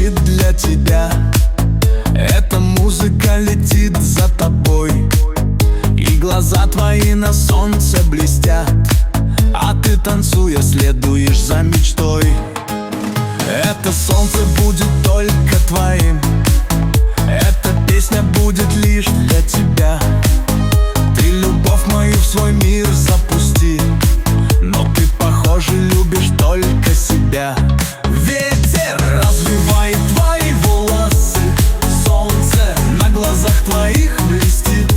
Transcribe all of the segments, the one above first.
звучит для тебя. Эта музыка летит за тобой, и глаза твои на солнце блестят, а ты, танцуя, следуешь за мечтой. Это солнце будет только твоим, эта песня будет лишь для тебя. Ты любовь мою в свой мир запусти, но ты, похоже, любишь только себя. Ветер развивает твои волосы, солнце на глазах твоих блестит.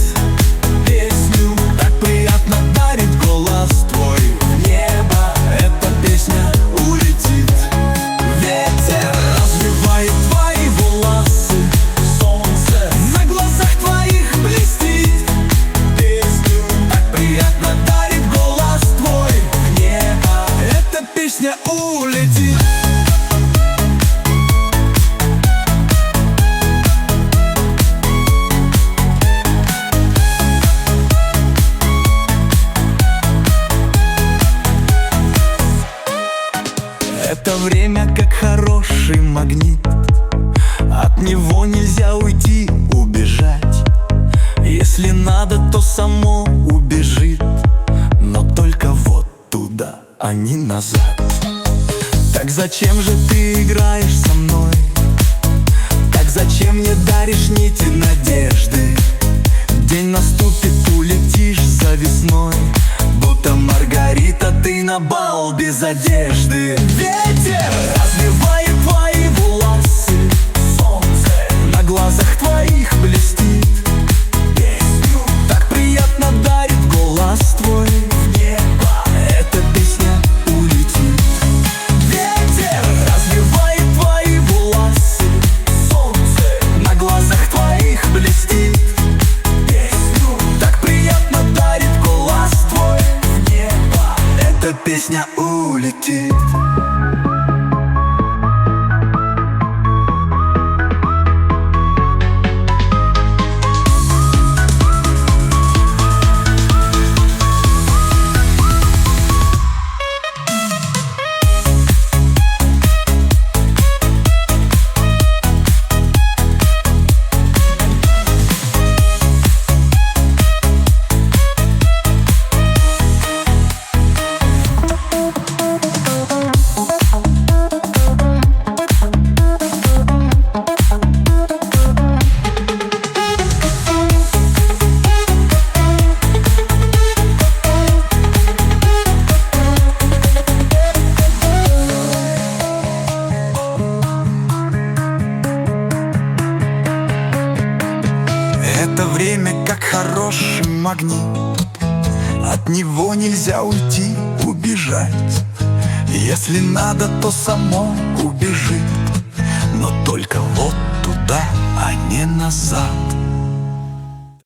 Песню так приятно дарит голос твой, в небо эта песня улетит. Ветер развивает твои волосы, солнце на глазах твоих блестит. Песню так приятно дарит голос твой, в небо эта песня улетит. Это время как хороший магнит, от него нельзя уйти, убежать. Если надо, то само убежит, но только вот туда, а не назад. Так зачем же ты играешь со мной? Так зачем мне даришь нити надежды? День наступит, улетишь за весной, будто Маргарита, ты на бал без одежды. Ветер развивает твои волосы, солнце на глазах твоих блестит. Песню так приятно дарит голос твой, в небо эта песня улетит. Ветер развивает твои волосы, солнце на глазах твоих блестит. Песню так приятно дарит голос твой, в небо эта песня улетит. Это время как хороший магнит, от него нельзя уйти, убежать. Если надо, то само убежит, но только вот туда, а не назад.